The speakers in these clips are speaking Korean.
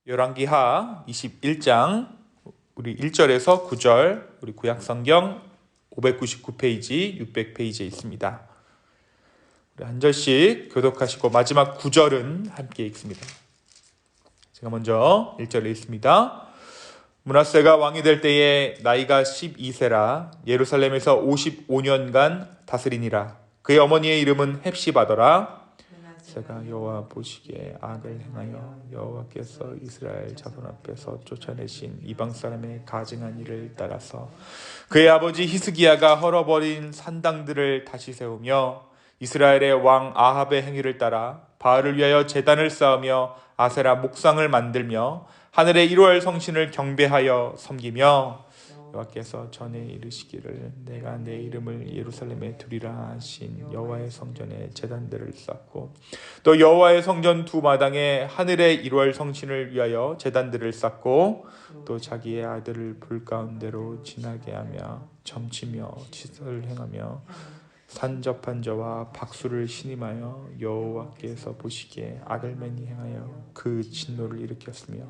열왕기하 21장 우리 1절에서 9절 우리 구약성경 599페이지, 600페이지에 있습니다. 우리 한 절씩 교독하시고 마지막 9절은 함께 읽습니다. 제가 먼저 1절을 읽습니다. 므낫세가 왕이 될 때에 나이가 12세라 예루살렘에서 55년간 다스리니라. 그의 어머니의 이름은 헵시바더라. 므낫세가 여호와 보시기에 악을 행하여 여호와께서 이스라엘 자손 앞에서 쫓아내신 이방 사람의 가증한 일을 따라서 그의 아버지 히스기야가 헐어버린 산당들을 다시 세우며 이스라엘의 왕 아합의 행위를 따라 바알을 위하여 제단을 쌓으며 아세라 목상을 만들며 하늘의 1월 성신을 경배하여 섬기며 여호와께서 전에 이르시기를 내가 내 이름을 예루살렘에 두리라 하신 여호와의 성전에 제단들을 쌓고 또 여호와의 성전 두 마당에 하늘의 1월 성신을 위하여 제단들을 쌓고 또 자기의 아들을 불 가운데로 지나게 하며 점치며 치설을 행하며 산접한 자와 박수를 신임하여 여호와께서 보시기에 악을 많이 행하여 그 진노를 일으켰으며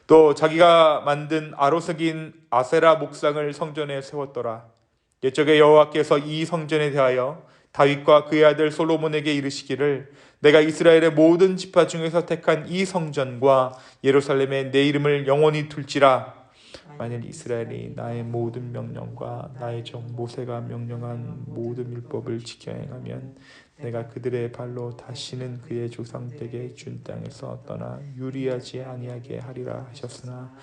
또 자기가 만든 아로색인 아세라 목상을 성전에 세웠더라. 옛적에 여호와께서 이 성전에 대하여 다윗과 그의 아들 솔로몬에게 이르시기를 내가 이스라엘의 모든 지파 중에서 택한 이 성전과 예루살렘에 내 이름을 영원히 둘지라. 만일 이스라엘이 나의 모든 명령과 나의 종 모세가 명령한 모든 율법을 지켜 행하면 내가 그들의 발로 다시는 그의 조상에게 준 땅에서 떠나 유리하지 아니하게 하리라 하셨으나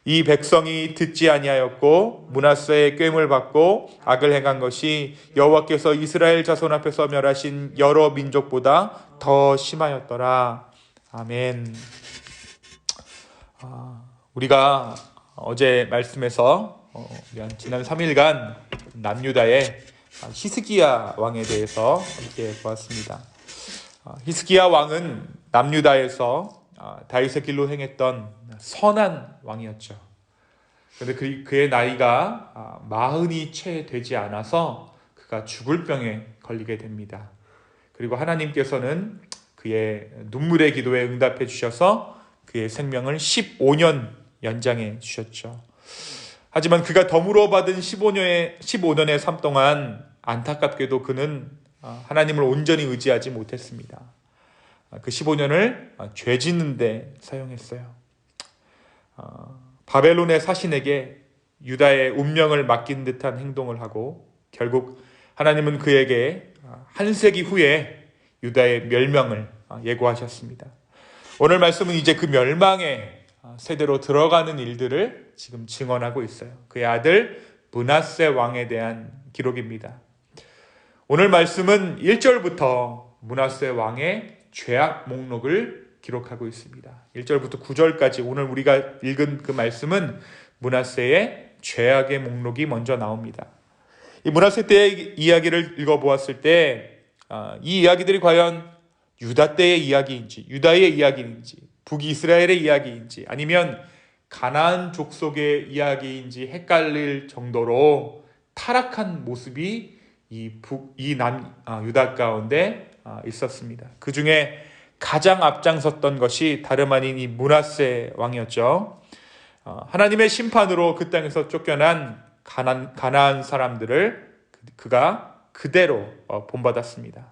이 백성이 듣지 아니하였고 므낫세의 꾀임을 받고 악을 행한 것이 여호와께서 이스라엘 자손 앞에서 멸하신 여러 민족보다 더 심하였더라. 아멘. 우리가 어제 말씀에서 지난 3일간 남유다의 히스기야 왕에 대해서 함께 보았습니다. 히스기야 왕은 남유다에서 다윗의 길로 행했던 선한 왕이었죠. 그런데 그의 나이가 40이 채 되지 않아서 그가 죽을 병에 걸리게 됩니다. 그리고 하나님께서는 그의 눈물의 기도에 응답해 주셔서 그의 생명을 15년 연장해 주셨죠. 하지만 그가 덤으로 받은 15년의 삶 동안 안타깝게도 그는 하나님을 온전히 의지하지 못했습니다. 그 15년을 죄 짓는 데 사용했어요. 바벨론의 사신에게 유다의 운명을 맡긴 듯한 행동을 하고 결국 하나님은 그에게 한 세기 후에 유다의 멸망을 예고하셨습니다. 오늘 말씀은 이제 그 멸망의 세대로 들어가는 일들을 지금 증언하고 있어요. 그의 아들 므낫세 왕에 대한 기록입니다. 오늘 말씀은 1절부터 므낫세 왕의 죄악 목록을 기록하고 있습니다. 1절부터 9절까지 오늘 우리가 읽은 그 말씀은 므낫세의 죄악의 목록이 먼저 나옵니다. 이 므낫세 때의 이야기를 읽어보았을 때 이 이야기들이 과연 유다 때의 이야기인지 유다의 이야기인지 북이스라엘의 이야기인지 아니면 가나안 족속의 이야기인지 헷갈릴 정도로 타락한 모습이 유다 가운데 있었습니다. 그 중에 가장 앞장섰던 것이 다름 아닌 이 므낫세 왕이었죠. 하나님의 심판으로 그 땅에서 쫓겨난 가나안 사람들을 그가 그대로 본받았습니다.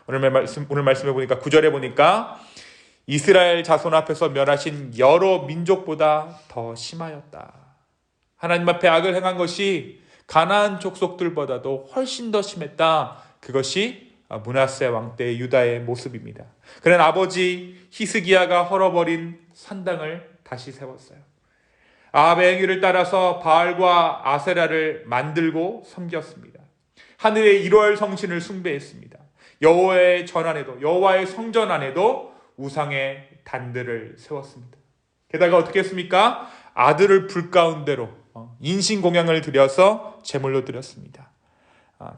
오늘 말씀에 보니까 9절에 보니까 이스라엘 자손 앞에서 멸하신 여러 민족보다 더 심하였다. 하나님 앞에 악을 행한 것이 가나안 족속들보다도 훨씬 더 심했다. 그것이 므낫세 왕 때의 유다의 모습입니다. 그는 아버지 히스기야가 헐어버린 산당을 다시 세웠어요. 아합의 행위를 따라서 바알과 아세라를 만들고 섬겼습니다. 하늘의 1월 성신을 숭배했습니다. 여호와의 전 안에도 여호와의 성전 안에도 우상의 단들을 세웠습니다. 게다가 어떻게 했습니까? 아들을 불 가운데로 인신공양을 드려서 제물로 드렸습니다.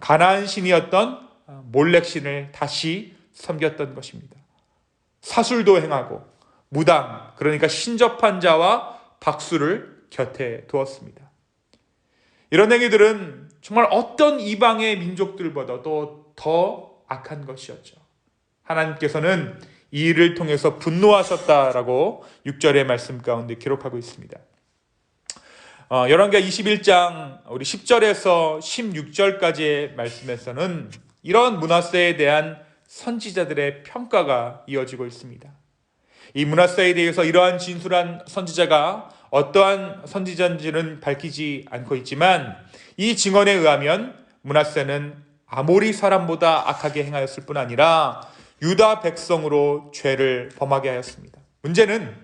가나안 신이었던 몰렉 신을 다시 섬겼던 것입니다. 사술도 행하고 무당, 그러니까 신접한 자와 박수를 곁에 두었습니다. 이런 행위들은 정말 어떤 이방의 민족들보다도 더 악한 것이었죠. 하나님께서는 이 일을 통해서 분노하셨다라고 6절의 말씀 가운데 기록하고 있습니다. 열왕기하 21장 우리 10절에서 16절까지의 말씀에서는 이런 므낫세에 대한 선지자들의 평가가 이어지고 있습니다. 이 므낫세에 대해서 이러한 진술한 선지자가 어떠한 선지자인지는 밝히지 않고 있지만 이 증언에 의하면 므낫세는 아모리 사람보다 악하게 행하였을 뿐 아니라 유다 백성으로 죄를 범하게 하였습니다. 문제는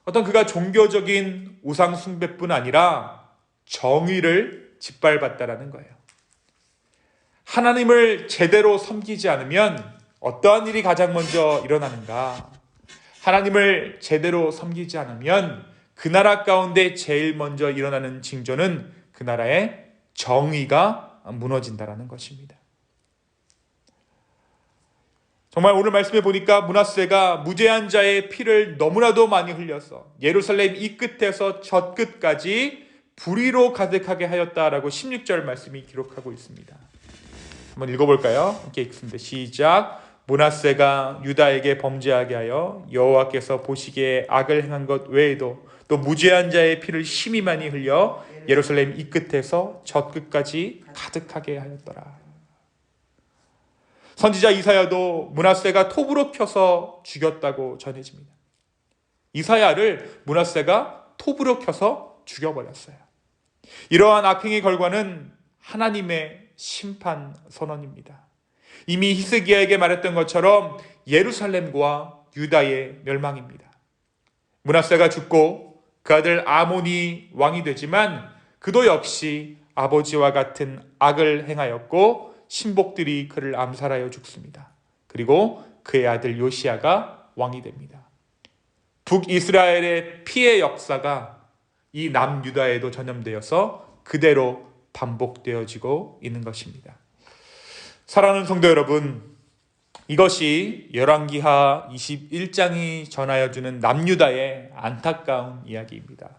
어떤 그가 종교적인 우상 숭배뿐 아니라 정의를 짓밟았다라는 거예요. 하나님을 제대로 섬기지 않으면 어떠한 일이 가장 먼저 일어나는가? 하나님을 제대로 섬기지 않으면 그 나라 가운데 제일 먼저 일어나는 징조는 그 나라의 정의가 무너진다라는 것입니다. 정말 오늘 말씀에 보니까 므낫세가 무죄한 자의 피를 너무나도 많이 흘려서 예루살렘 이 끝에서 저 끝까지 불의로 가득하게 하였다라고 16절 말씀이 기록하고 있습니다. 한번 읽어볼까요? 함께 읽습니다. 시작. 므낫세가 유다에게 범죄하게 하여 여호와께서 보시기에 악을 행한 것 외에도 또 무죄한 자의 피를 심히 많이 흘려 예루살렘 이 끝에서 저 끝까지 가득하게 하였더라. 선지자 이사야도 므낫세가 톱으로 켜서 죽였다고 전해집니다. 이사야를 므낫세가 톱으로 켜서 죽여버렸어요. 이러한 악행의 결과는 하나님의 심판 선언입니다. 이미 히스기야에게 말했던 것처럼 예루살렘과 유다의 멸망입니다. 므낫세가 죽고 그 아들 아몬이 왕이 되지만 그도 역시 아버지와 같은 악을 행하였고 신복들이 그를 암살하여 죽습니다. 그리고 그의 아들 요시야가 왕이 됩니다. 북이스라엘의 피해 역사가 이 남유다에도 전염되어서 그대로 반복되어지고 있는 것입니다. 사랑하는 성도 여러분, 이것이 열왕기하 21장이 전하여주는 남유다의 안타까운 이야기입니다.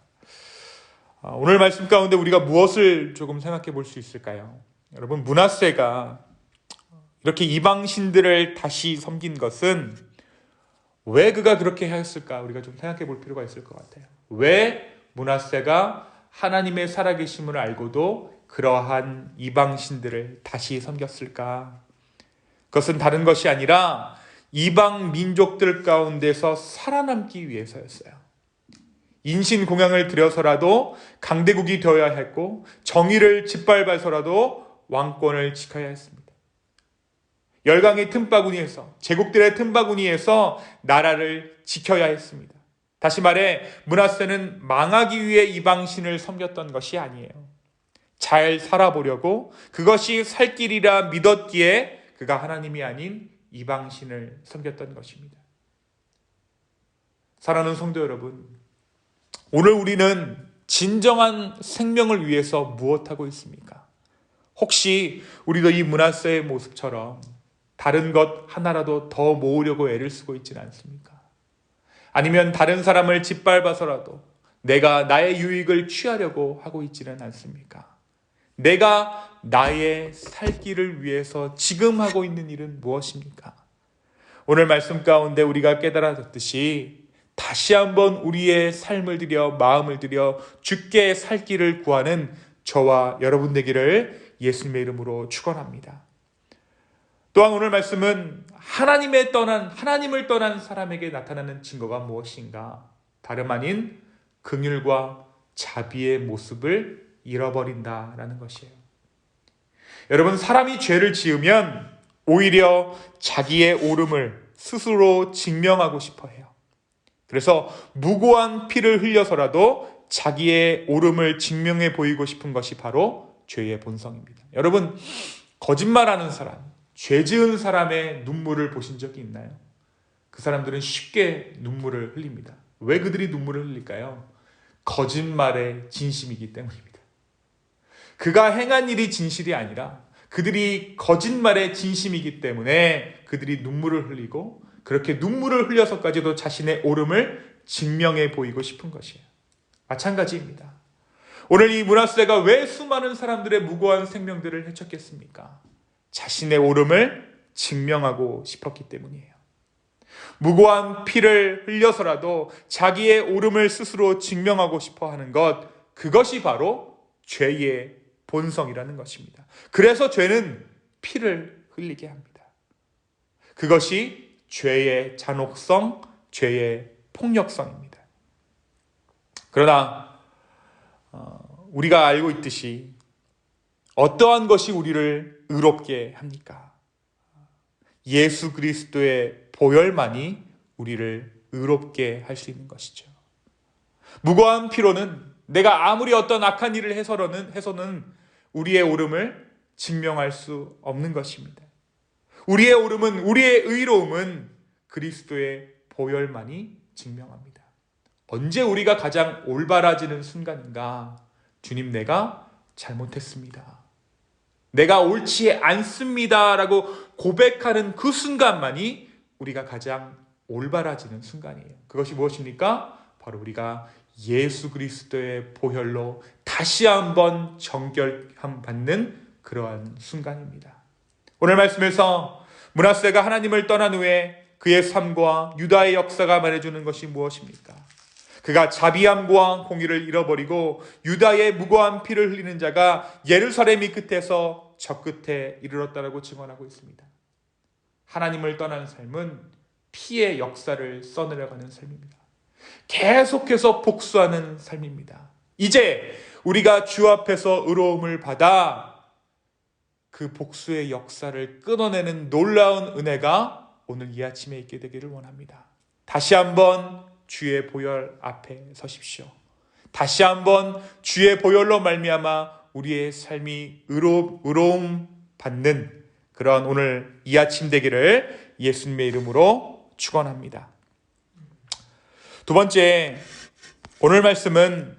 오늘 말씀 가운데 우리가 무엇을 조금 생각해 볼 수 있을까요? 여러분, 므낫세가 이렇게 이방신들을 다시 섬긴 것은 왜 그가 그렇게 하였을까? 우리가 좀 생각해 볼 필요가 있을 것 같아요. 왜 므낫세가 하나님의 살아계심을 알고도 그러한 이방신들을 다시 섬겼을까? 그것은 다른 것이 아니라 이방 민족들 가운데서 살아남기 위해서였어요. 인신공양을 들여서라도 강대국이 되어야 했고 정의를 짓밟아서라도 왕권을 지켜야 했습니다. 열강의 틈바구니에서, 제국들의 틈바구니에서 나라를 지켜야 했습니다. 다시 말해 므낫세는 망하기 위해 이방신을 섬겼던 것이 아니에요. 잘 살아보려고, 그것이 살 길이라 믿었기에 그가 하나님이 아닌 이방신을 섬겼던 것입니다. 사랑하는 성도 여러분, 오늘 우리는 진정한 생명을 위해서 무엇하고 있습니까? 혹시 우리도 이 므낫세의 모습처럼 다른 것 하나라도 더 모으려고 애를 쓰고 있지는 않습니까? 아니면 다른 사람을 짓밟아서라도 내가 나의 유익을 취하려고 하고 있지는 않습니까? 내가 나의 살 길을 위해서 지금 하고 있는 일은 무엇입니까? 오늘 말씀 가운데 우리가 깨달아졌듯이 다시 한번 우리의 삶을 들여, 마음을 들여 주께 살 길을 구하는 저와 여러분 되기를 예수님의 이름으로 축원합니다. 또한 오늘 말씀은 하나님을 떠난 사람에게 나타나는 증거가 무엇인가? 다름 아닌 긍휼과 자비의 모습을 잃어버린다라는 것이에요. 여러분, 사람이 죄를 지으면 오히려 자기의 옳음을 스스로 증명하고 싶어 해요. 그래서 무고한 피를 흘려서라도 자기의 옳음을 증명해 보이고 싶은 것이 바로 죄의 본성입니다. 여러분, 거짓말하는 사람, 죄 지은 사람의 눈물을 보신 적이 있나요? 그 사람들은 쉽게 눈물을 흘립니다. 왜 그들이 눈물을 흘릴까요? 거짓말의 진심이기 때문입니다. 그가 행한 일이 진실이 아니라 그들이 거짓말의 진심이기 때문에 그들이 눈물을 흘리고, 그렇게 눈물을 흘려서까지도 자신의 옳음을 증명해 보이고 싶은 것이에요. 마찬가지입니다. 오늘 이 므낫세가 왜 수많은 사람들의 무고한 생명들을 해쳤겠습니까? 자신의 옳음을 증명하고 싶었기 때문이에요. 무고한 피를 흘려서라도 자기의 옳음을 스스로 증명하고 싶어 하는 것, 그것이 바로 죄의 본성이라는 것입니다. 그래서 죄는 피를 흘리게 합니다. 그것이 죄의 잔혹성, 죄의 폭력성입니다. 그러나 우리가 알고 있듯이 어떠한 것이 우리를 의롭게 합니까? 예수 그리스도의 보혈만이 우리를 의롭게 할 수 있는 것이죠. 무고한 피로는 내가 아무리 어떤 악한 일을 해서는 우리의 옳음을 증명할 수 없는 것입니다. 우리의 옳음은, 우리의 의로움은 그리스도의 보혈만이 증명합니다. 언제 우리가 가장 올바라지는 순간인가? 주님, 내가 잘못했습니다. 내가 옳지 않습니다 라고 고백하는 그 순간만이 우리가 가장 올바라지는 순간이에요. 그것이 무엇입니까? 바로 우리가 예수 그리스도의 보혈로 다시 한번 정결함 받는 그러한 순간입니다. 오늘 말씀에서 므낫세가 하나님을 떠난 후에 그의 삶과 유다의 역사가 말해주는 것이 무엇입니까? 그가 자비함과 공의를 잃어버리고 유다의 무고한 피를 흘리는 자가 예루살렘이 끝에서 저 끝에 이르렀다라고 증언하고 있습니다. 하나님을 떠난 삶은 피의 역사를 써내려가는 삶입니다. 계속해서 복수하는 삶입니다. 이제 우리가 주 앞에서 의로움을 받아 그 복수의 역사를 끊어내는 놀라운 은혜가 오늘 이 아침에 있게 되기를 원합니다. 다시 한번 주의 보혈 앞에 서십시오. 다시 한번 주의 보혈로 말미암아 우리의 삶이 의로움 받는 그런 오늘 이 아침 되기를 예수님의 이름으로 축원합니다. 두 번째, 오늘 말씀은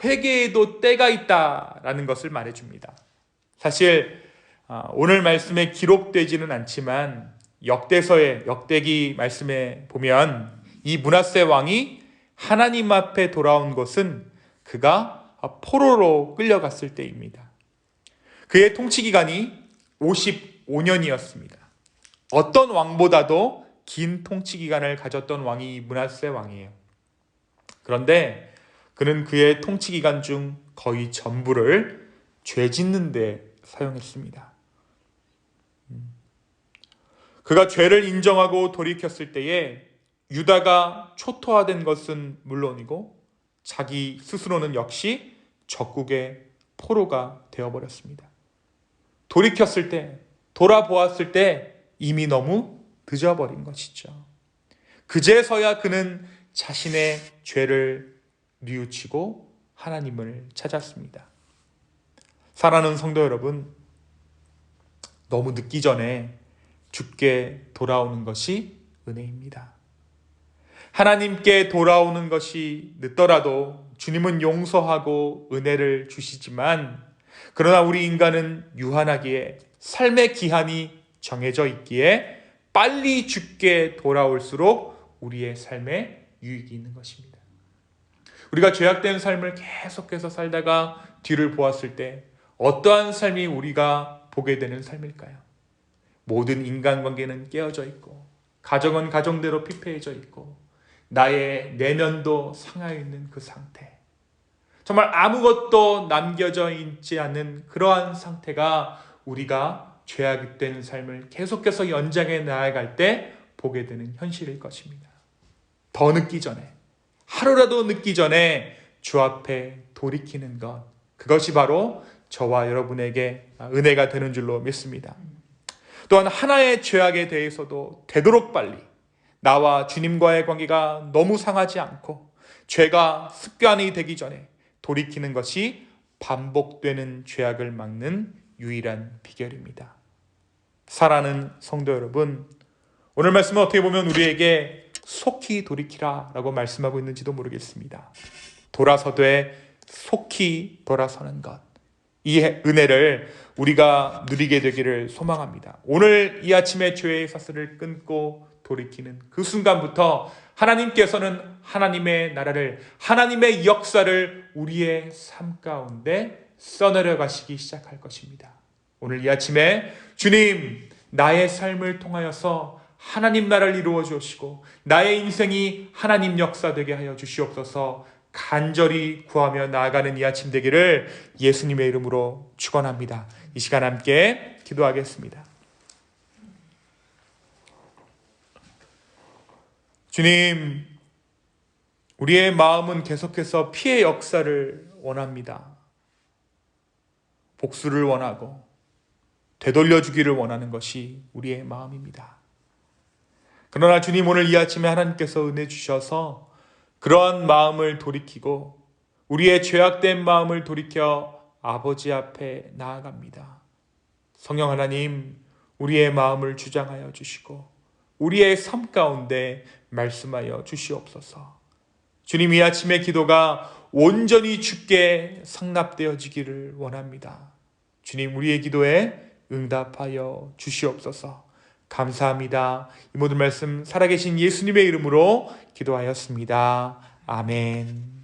회개에도 때가 있다라는 것을 말해줍니다. 사실 오늘 말씀에 기록되지는 않지만 역대서의 역대기 말씀에 보면 이 므낫세 왕이 하나님 앞에 돌아온 것은 그가 포로로 끌려갔을 때입니다. 그의 통치 기간이 55년이었습니다. 어떤 왕보다도 긴 통치 기간을 가졌던 왕이 므낫세 왕이에요. 그런데 그는 그의 통치 기간 중 거의 전부를 죄 짓는 데 사용했습니다. 그가 죄를 인정하고 돌이켰을 때에 유다가 초토화된 것은 물론이고 자기 스스로는 역시 적국의 포로가 되어버렸습니다. 돌이켰을 때, 돌아보았을 때 이미 너무 늦어버린 것이죠. 그제서야 그는 자신의 죄를 뉘우치고 하나님을 찾았습니다. 사랑하는 성도 여러분, 너무 늦기 전에 주께 돌아오는 것이 은혜입니다. 하나님께 돌아오는 것이 늦더라도 주님은 용서하고 은혜를 주시지만, 그러나 우리 인간은 유한하기에 삶의 기한이 정해져 있기에 빨리 주께 돌아올수록 우리의 삶에 유익이 있는 것입니다. 우리가 죄악된 삶을 계속해서 살다가 뒤를 보았을 때 어떠한 삶이 우리가 보게 되는 삶일까요? 모든 인간관계는 깨어져 있고 가정은 가정대로 피폐해져 있고 나의 내면도 상하여 있는 그 상태, 정말 아무것도 남겨져 있지 않는 그러한 상태가 우리가 죄악된 삶을 계속해서 연장해 나아갈 때 보게 되는 현실일 것입니다. 더 늦기 전에, 하루라도 늦기 전에 주 앞에 돌이키는 것, 그것이 바로 저와 여러분에게 은혜가 되는 줄로 믿습니다. 또한 하나의 죄악에 대해서도 되도록 빨리 나와 주님과의 관계가 너무 상하지 않고 죄가 습관이 되기 전에 돌이키는 것이 반복되는 죄악을 막는 유일한 비결입니다. 사랑하는 성도 여러분, 오늘 말씀은 어떻게 보면 우리에게 속히 돌이키라 라고 말씀하고 있는지도 모르겠습니다. 돌아서되 속히 돌아서는 것, 이 은혜를 우리가 누리게 되기를 소망합니다. 오늘 이 아침에 죄의 사슬을 끊고 돌이키는 그 순간부터 하나님께서는 하나님의 나라를, 하나님의 역사를 우리의 삶 가운데 써내려 가시기 시작할 것입니다. 오늘 이 아침에 주님, 나의 삶을 통하여서 하나님 나라를 이루어 주시고 나의 인생이 하나님 역사되게 하여 주시옵소서. 간절히 구하며 나아가는 이 아침 되기를 예수님의 이름으로 축원합니다. 이 시간 함께 기도하겠습니다. 주님, 우리의 마음은 계속해서 피해 역사를 원합니다. 복수를 원하고 되돌려주기를 원하는 것이 우리의 마음입니다. 그러나 주님, 오늘 이 아침에 하나님께서 은혜 주셔서 그러한 마음을 돌이키고 우리의 죄악된 마음을 돌이켜 아버지 앞에 나아갑니다. 성령 하나님, 우리의 마음을 주장하여 주시고 우리의 삶 가운데 말씀하여 주시옵소서. 주님, 이 아침의 기도가 온전히 주께 상납되어지기를 원합니다. 주님, 우리의 기도에 응답하여 주시옵소서. 감사합니다. 이 모든 말씀 살아계신 예수님의 이름으로 기도하였습니다. 아멘.